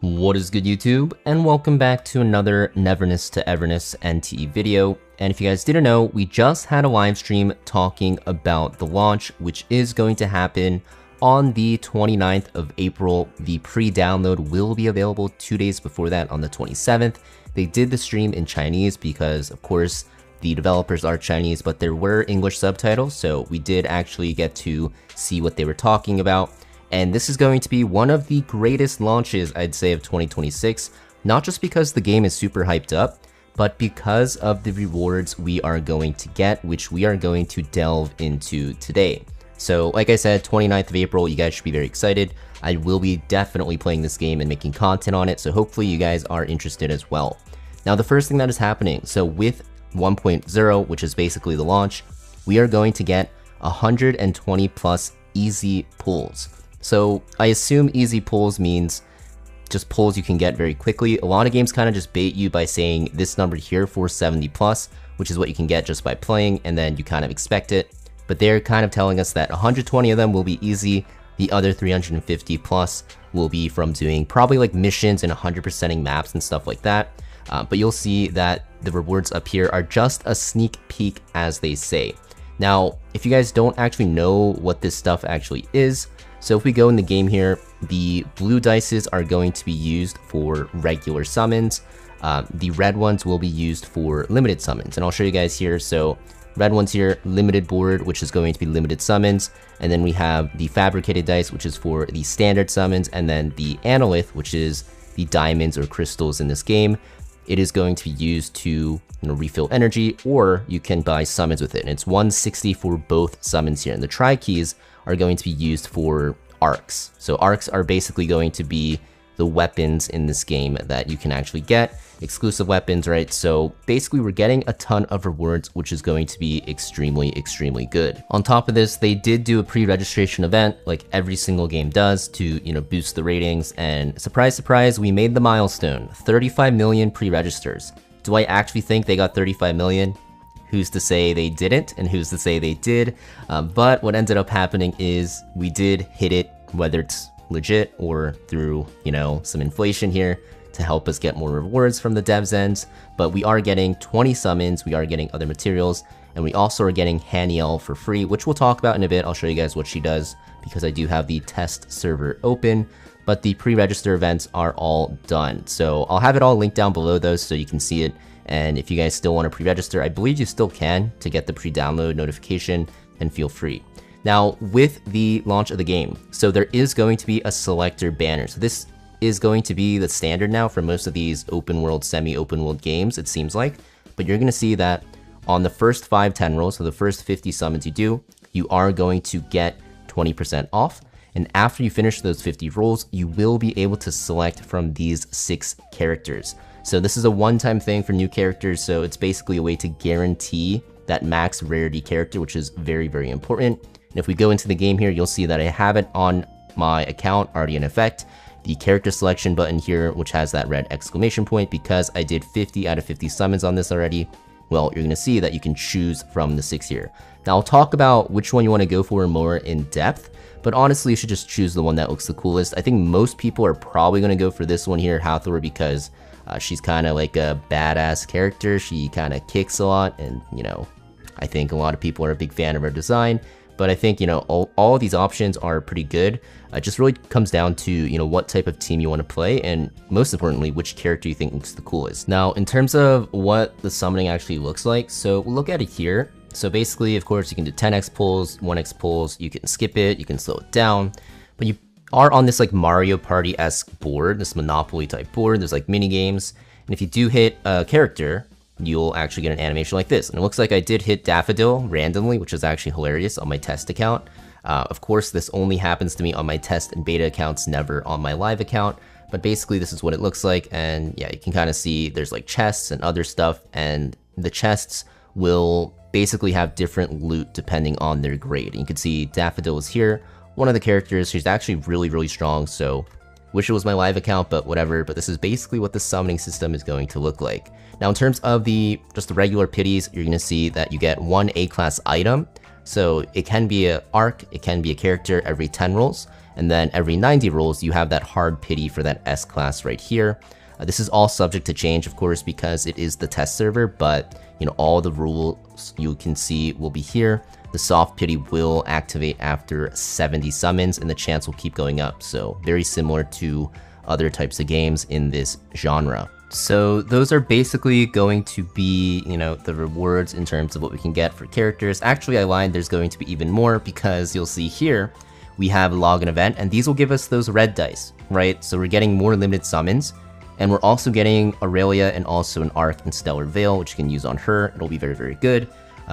What is good, YouTube, and welcome back to another Neverness to Everness NTE video. And if you guys didn't know, we just had a live stream talking about the launch, which is going to happen on the 29th of April. The pre-download will be available 2 days before that on the 27th. They did the stream in Chinese because, of course, the developers are Chinese, but there were English subtitles, so we did actually get to see what they were talking about. And this is going to be one of the greatest launches, I'd say, of 2026, not just because the game is super hyped up, but because of the rewards we are going to get, which we are going to delve into today. So like I said, 29th of April, you guys should be very excited. I will be definitely playing this game and making content on it, so hopefully you guys are interested as well. Now, the first thing that is happening, so with 1.0, which is basically the launch, we are going to get 120 plus easy pulls. So I assume easy pulls means just pulls you can get very quickly. A lot of games kind of just bait you by saying this number here, 470 plus, which is what you can get just by playing, and then you kind of expect it. But they're kind of telling us that 120 of them will be easy. The other 350 plus will be from doing probably like missions and 100%ing maps and stuff like that. But you'll see that the rewards up here are just a sneak peek, as they say. Now, if you guys don't actually know what this stuff actually is, so if we go in the game here, the blue dices are going to be used for regular summons. The red ones will be used for limited summons, and I'll show you guys here. So red ones here, limited board, which is going to be limited summons. And then we have the fabricated dice, which is for the standard summons. And then the analyth, which is the diamonds or crystals in this game. It is going to be used to refill energy, or you can buy summons with it. And it's 160 for both summons here. And the tri keys are going to be used for arcs. So arcs are basically going to be the weapons in this game that you can actually get, exclusive weapons, right? So basically we're getting a ton of rewards, which is going to be extremely good. On top of this, they did do a pre-registration event like every single game does to, boost the ratings, and surprise, surprise, we made the milestone, 35 million pre-registers. Do I actually think they got 35 million? Who's to say they didn't, and who's to say they did? But what ended up happening is we did hit it, whether it's legit or through, some inflation here to help us get more rewards from the devs' ends. But we are getting 20 summons, we are getting other materials, and we also are getting Haniel for free, which we'll talk about in a bit. I'll show you guys what she does because I do have the test server open. But the pre-register events are all done. So I'll have it all linked down below those so you can see it. And if you guys still want to pre-register, I believe you still can to get the pre-download notification, and feel free. Now, with the launch of the game, so there is going to be a selector banner. So this is going to be the standard now for most of these open world, semi-open world games, it seems like. But you're going to see that on the first 5-10 rolls, so the first 50 summons you do, you are going to get 20% off. And after you finish those 50 rolls, you will be able to select from these 6 characters. So this is a one-time thing for new characters, so it's basically a way to guarantee that max rarity character, which is very important. And if we go into the game here, you'll see that I have it on my account already in effect. The character selection button here, which has that red exclamation point, because I did 50 out of 50 summons on this already, well, you're gonna see that you can choose from the 6 here. Now I'll talk about which one you wanna go for more in depth, but honestly, you should just choose the one that looks the coolest. I think most people are probably gonna go for this one here, Hathor, because she's kind of like a badass character. She kind of kicks a lot, and I think a lot of people are a big fan of her design. But I think all of these options are pretty good. It just really comes down to what type of team you want to play, and most importantly, which character you think looks the coolest. Now, in terms of what the summoning actually looks like, so we'll look at it here. So basically, of course, you can do 10x pulls, 1x pulls. You can skip it, you can slow it down, but you are on this like Mario Party-esque board, this Monopoly type board. There's like mini games, and if you do hit a character, you'll actually get an animation like this. And it looks like I did hit Daffodil randomly, which is actually hilarious on my test account. Of course, this only happens to me on my test and beta accounts, never on my live account. But basically, this is what it looks like. And yeah, you can kind of see there's like chests and other stuff. And the chests will basically have different loot depending on their grade. And you can see Daffodil is here. One of the characters, she's actually really strong. So wish it was my live account, but whatever. But this is basically what the summoning system is going to look like. Now, in terms of just the regular pities, you're going to see that you get 1 A-class item. So it can be an arc, it can be a character every 10 rolls. And then every 90 rolls, you have that hard pity for that S class right here. This is all subject to change, of course, because it is the test server, but you know, all the rules you can see will be here. The soft pity will activate after 70 summons, and the chance will keep going up. So very similar to other types of games in this genre. So those are basically going to be, you know, the rewards in terms of what we can get for characters. Actually, I lied, there's going to be even more, because you'll see here, we have log an event, and these will give us those red dice, right? So we're getting more limited summons, and we're also getting Aurelia and also an Arc and Stellar Veil, which you can use on her. It'll be very, very good.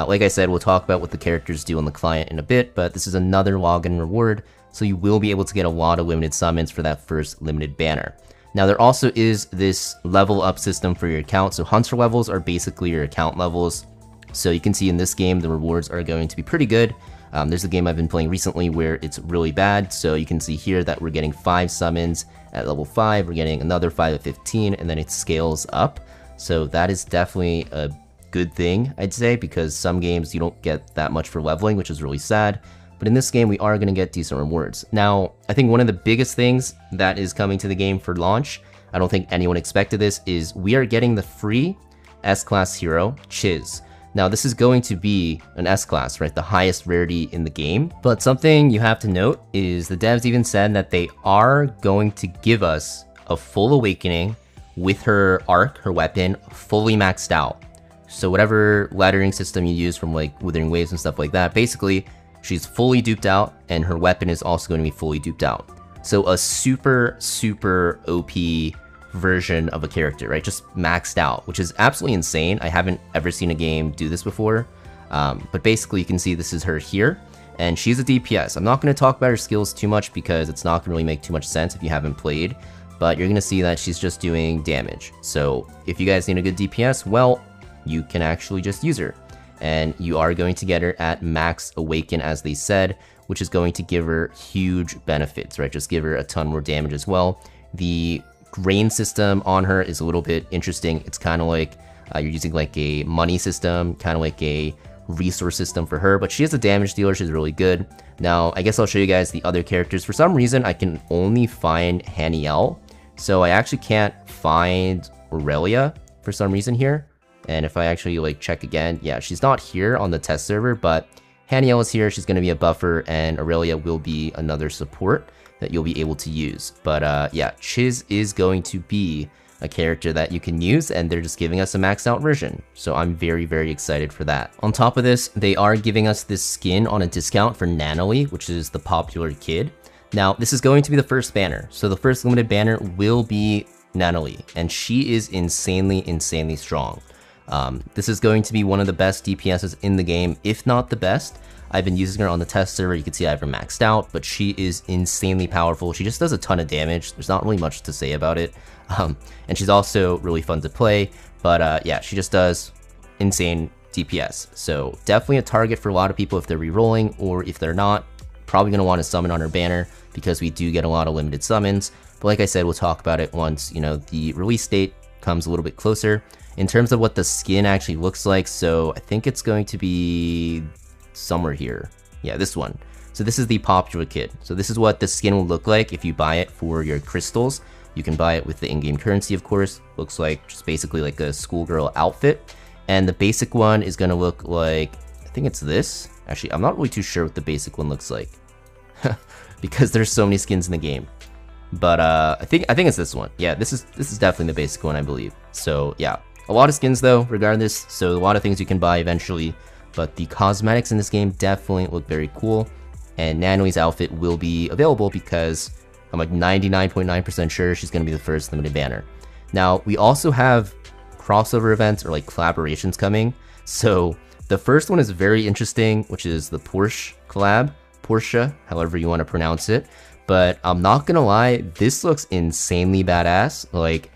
Like I said, we'll talk about what the characters do on the client in a bit, but this is another login reward, so you will be able to get a lot of limited summons for that first limited banner. Now there also is this level up system for your account, so hunter levels are basically your account levels. So you can see in this game the rewards are going to be pretty good. There's a game I've been playing recently where it's really bad, so you can see here that we're getting 5 summons at level 5, we're getting another 5 at 15, and then it scales up. So that is definitely a good thing, I'd say, because some games you don't get that much for leveling, which is really sad. But in this game, we are going to get decent rewards. Now, I think one of the biggest things that is coming to the game for launch, I don't think anyone expected this, is we are getting the free S-Class hero, Chiz. Now, this is going to be an S-Class, right? The highest rarity in the game. But something you have to note is the devs even said that they are going to give us a full awakening with her arc, her weapon, fully maxed out. So whatever lettering system you use from like Withering Waves and stuff like that, basically, she's fully duped out, and her weapon is also going to be fully duped out. So a super, super OP version of a character, right? Just maxed out, which is absolutely insane. I haven't ever seen a game do this before. But basically, you can see this is her here, and she's a DPS. I'm not going to talk about her skills too much because it's not going to really make too much sense if you haven't played, but you're going to see that she's just doing damage. So if you guys need a good DPS, well, you can actually just use her. And you are going to get her at max awaken, as they said, which is going to give her huge benefits, right? Just give her a ton more damage as well. The grain system on her is a little bit interesting. It's kind of like you're using like a money system, kind of like a resource system for her, but she is a damage dealer. She's really good. Now, I guess I'll show you guys the other characters. For some reason, I can only find Nanally, so I actually can't find Aurelia for some reason here. And if I actually like check again, yeah, she's not here on the test server, but Nanally is here. She's going to be a buffer, and Aurelia will be another support that you'll be able to use. But yeah, Chiz is going to be a character that you can use, and they're just giving us a maxed out version. So I'm very, very excited for that. On top of this, they are giving us this skin on a discount for Nanally, which is the popular kid. Now, this is going to be the first banner. So the first limited banner will be Nanally, and she is insanely, insanely strong. This is going to be one of the best DPSs in the game, if not the best. I've been using her on the test server. You can see I have her maxed out, but she is insanely powerful. She just does a ton of damage. There's not really much to say about it. And she's also really fun to play, but yeah, she just does insane DPS. So definitely a target for a lot of people if they're re-rolling, or if they're not, probably going to want to summon on her banner because we do get a lot of limited summons. But like I said, we'll talk about it once, you know, the release date comes a little bit closer. In terms of what the skin actually looks like, so I think it's going to be somewhere here. Yeah, this one. So this is the popular kit. So this is what the skin will look like if you buy it for your crystals. You can buy it with the in-game currency, of course. Looks like just basically like a schoolgirl outfit. And the basic one is going to look like, I think it's this. Actually, I'm not really too sure what the basic one looks like because there's so many skins in the game. But I think it's this one. Yeah, this is definitely the basic one, I believe. So yeah. A lot of skins though, regardless, so a lot of things you can buy eventually, but the cosmetics in this game definitely look very cool, and Nanaly's outfit will be available because I'm like 99.9% sure she's going to be the first limited banner. Now, we also have crossover events or like collaborations coming, so the first one is very interesting, which is the Porsche collab, Porsche, however you want to pronounce it, but I'm not gonna lie, this looks insanely badass. Like,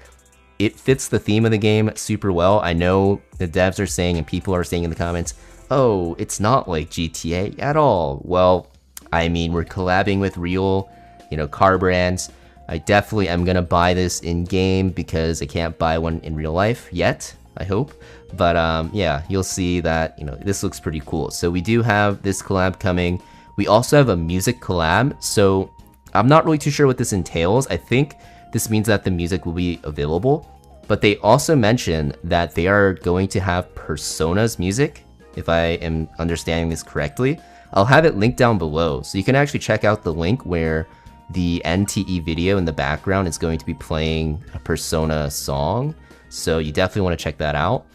it fits the theme of the game super well. I know the devs are saying and people are saying in the comments, oh, it's not like GTA at all. Well, I mean, we're collabing with real, you know, car brands. I definitely am gonna buy this in game because I can't buy one in real life yet, I hope. But yeah, you'll see that, you know, this looks pretty cool. So we do have this collab coming. We also have a music collab. So I'm not really too sure what this entails. I think this means that the music will be available, but they also mentioned that they are going to have Persona's music, if I am understanding this correctly. I'll have it linked down below, so you can actually check out the link where the NTE video in the background is going to be playing a Persona song, so you definitely want to check that out.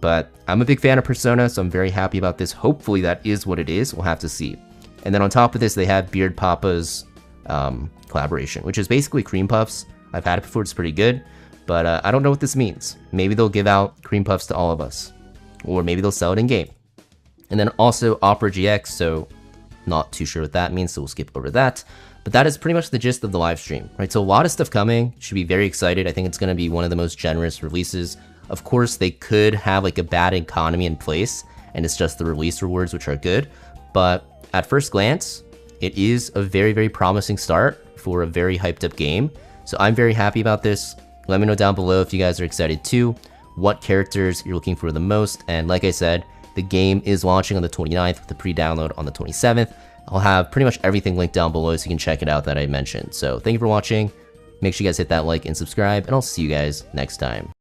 But I'm a big fan of Persona, so I'm very happy about this. Hopefully that is what it is. We'll have to see. And then on top of this, they have Beard Papa's collaboration, which is basically cream puffs. I've had it before, it's pretty good, but I don't know what this means. Maybe they'll give out cream puffs to all of us, or maybe they'll sell it in game. And then also Opera GX, so not too sure what that means, so we'll skip over that. But that is pretty much the gist of the live stream, right? So a lot of stuff coming, should be very excited. I think it's going to be one of the most generous releases. Of course, they could have like a bad economy in place, and it's just the release rewards which are good. But at first glance, it is a very, very promising start for a very hyped up game. So I'm very happy about this. Let me know down below if you guys are excited too, what characters you're looking for the most. And like I said, the game is launching on the 29th with the pre-download on the 27th. I'll have pretty much everything linked down below so you can check it out that I mentioned. So thank you for watching. Make sure you guys hit that like and subscribe, and I'll see you guys next time.